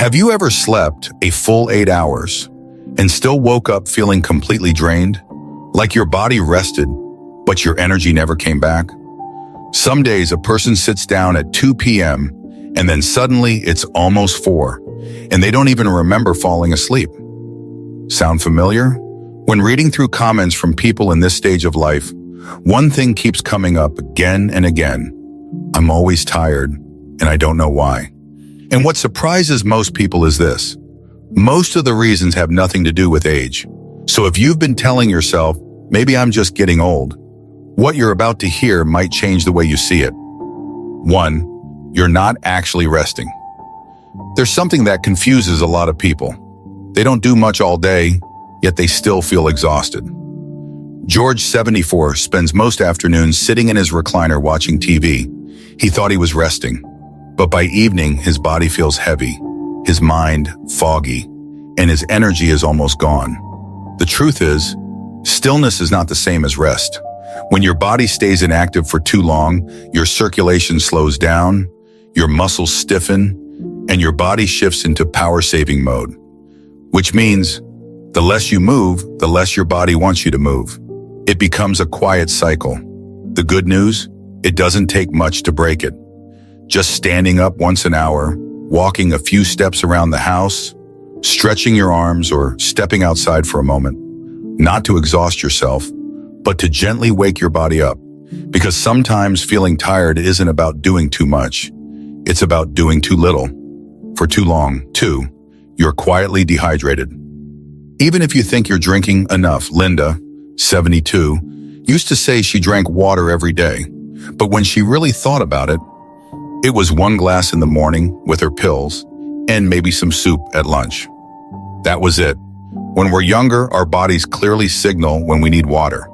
Have you ever slept a full 8 hours and still woke up feeling completely drained? Like your body rested, but your energy never came back? Some days a person sits down at 2 p.m. and then suddenly it's almost 4, and they don't even remember falling asleep. Sound familiar? When reading through comments from people in this stage of life, one thing keeps coming up again and again. I'm always tired, and I don't know why. And what surprises most people is this. Most of the reasons have nothing to do with age. So if you've been telling yourself, maybe I'm just getting old, what you're about to hear might change the way you see it. 1. You're not actually resting. There's something that confuses a lot of people. They don't do much all day, yet they still feel exhausted. George, 74, spends most afternoons sitting in his recliner watching TV. He thought he was resting, but by evening his body feels heavy, his mind foggy, and his energy is almost gone. The truth is, stillness is not the same as rest. When your body stays inactive for too long, your circulation slows down, your muscles stiffen, and your body shifts into power-saving mode. Which means, the less you move, the less your body wants you to move. It becomes a quiet cycle. The good news? It doesn't take much to break it. Just standing up once an hour, walking a few steps around the house, stretching your arms, or stepping outside for a moment. Not to exhaust yourself, but to gently wake your body up. Because sometimes feeling tired isn't about doing too much. It's about doing too little. For too long, too, you're quietly dehydrated. Even if you think you're drinking enough, Linda, 72, used to say she drank water every day. But when she really thought about it, it was 1 glass in the morning with her pills and maybe some soup at lunch. That was it. When we're younger, our bodies clearly signal when we need water.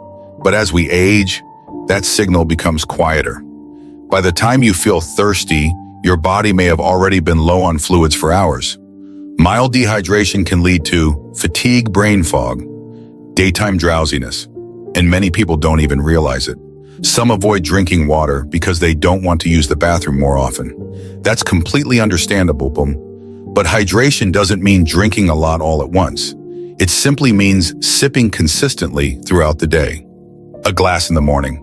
But as we age, that signal becomes quieter. By the time you feel thirsty, your body may have already been low on fluids for hours. Mild dehydration can lead to fatigue, brain fog, daytime drowsiness, and many people don't even realize it. Some avoid drinking water because they don't want to use the bathroom more often. That's completely understandable, but hydration doesn't mean drinking a lot all at once. It simply means sipping consistently throughout the day. A glass in the morning,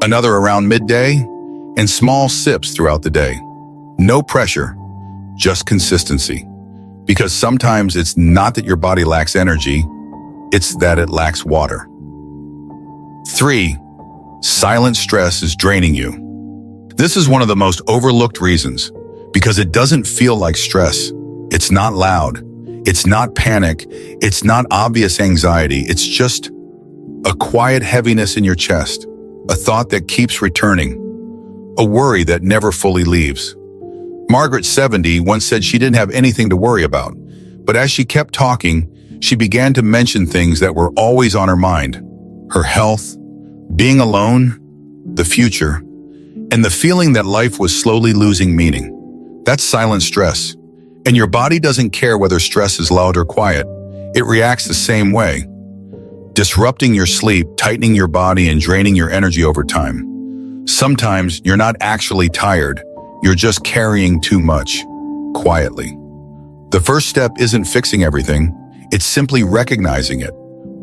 another around midday, and small sips throughout the day. No pressure, just consistency. Because sometimes it's not that your body lacks energy, it's that it lacks water. 3. Silent stress is draining you. This is one of the most overlooked reasons, because it doesn't feel like stress. It's not loud. It's not panic. It's not obvious anxiety. It's just a quiet heaviness in your chest, a thought that keeps returning, a worry that never fully leaves. Margaret, 70, once said she didn't have anything to worry about, but as she kept talking, she began to mention things that were always on her mind: her health, being alone, the future, and the feeling that life was slowly losing meaning. That's silent stress. And your body doesn't care whether stress is loud or quiet. It reacts the same way, disrupting your sleep, tightening your body, and draining your energy over time. Sometimes you're not actually tired. You're just carrying too much, quietly. The first step isn't fixing everything. It's simply recognizing it,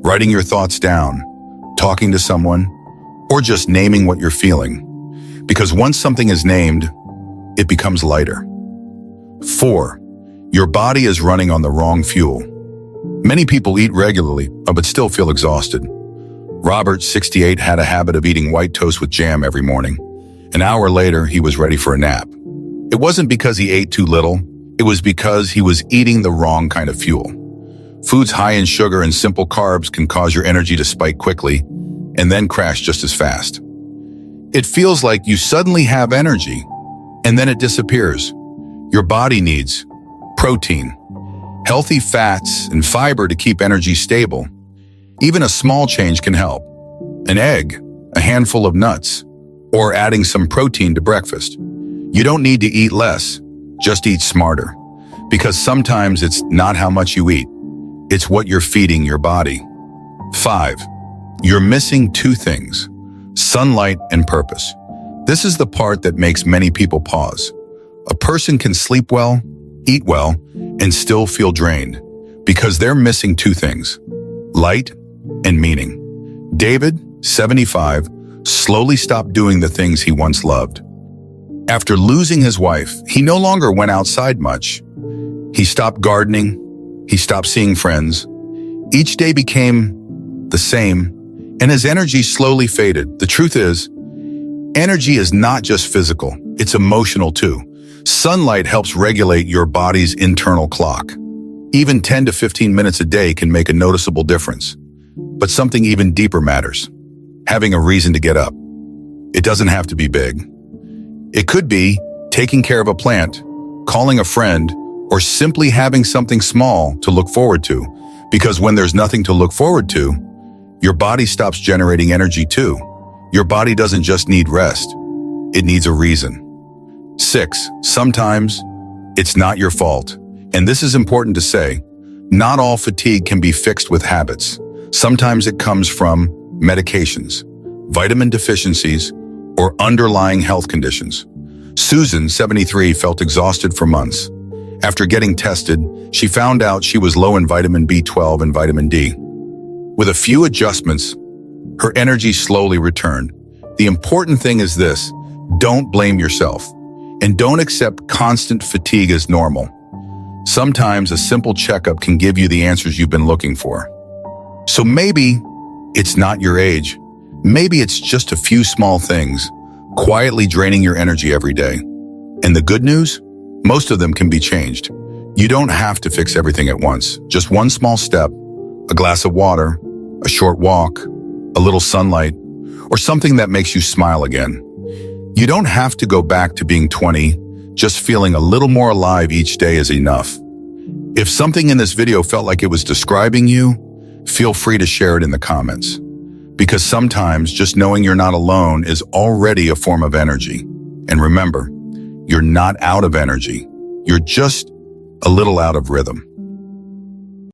writing your thoughts down, talking to someone, or just naming what you're feeling. Because once something is named, it becomes lighter. 4. Your body is running on the wrong fuel. Many people eat regularly, but still feel exhausted. Robert, 68, had a habit of eating white toast with jam every morning. An hour later, he was ready for a nap. It wasn't because he ate too little. It was because he was eating the wrong kind of fuel. Foods high in sugar and simple carbs can cause your energy to spike quickly and then crash just as fast. It feels like you suddenly have energy, and then it disappears. Your body needs protein, healthy fats, and fiber to keep energy stable. Even a small change can help. An egg, a handful of nuts, or adding some protein to breakfast. You don't need to eat less, just eat smarter. Because sometimes it's not how much you eat, it's what you're feeding your body. 5. You're missing 2 things: sunlight and purpose. This is the part that makes many people pause. A person can sleep well, eat well, and still feel drained because they're missing two things: light and meaning. David, 75, slowly stopped doing the things he once loved. After losing his wife, he no longer went outside much. He stopped gardening. He stopped seeing friends. Each day became the same, and his energy slowly faded. The truth is, energy is not just physical, it's emotional too. Sunlight helps regulate your body's internal clock. Even 10 to 15 minutes a day can make a noticeable difference. But something even deeper matters: having a reason to get up. It doesn't have to be big. It could be taking care of a plant, calling a friend, or simply having something small to look forward to. Because when there's nothing to look forward to, your body stops generating energy too. Your body doesn't just need rest, it needs a reason. 6. Sometimes it's not your fault. And this is important to say, not all fatigue can be fixed with habits. Sometimes it comes from medications, vitamin deficiencies, or underlying health conditions. Susan, 73, felt exhausted for months. After getting tested, she found out she was low in vitamin B12 and vitamin D. With a few adjustments, her energy slowly returned. The important thing is this: don't blame yourself, and don't accept constant fatigue as normal. Sometimes a simple checkup can give you the answers you've been looking for. So maybe it's not your age. Maybe it's just a few small things, quietly draining your energy every day. And the good news? Most of them can be changed. You don't have to fix everything at once. Just one small step, a glass of water, a short walk, a little sunlight, or something that makes you smile again. You don't have to go back to being 20. Just feeling a little more alive each day is enough. If something in this video felt like it was describing you, feel free to share it in the comments. Because sometimes just knowing you're not alone is already a form of energy. And remember, you're not out of energy. You're just a little out of rhythm.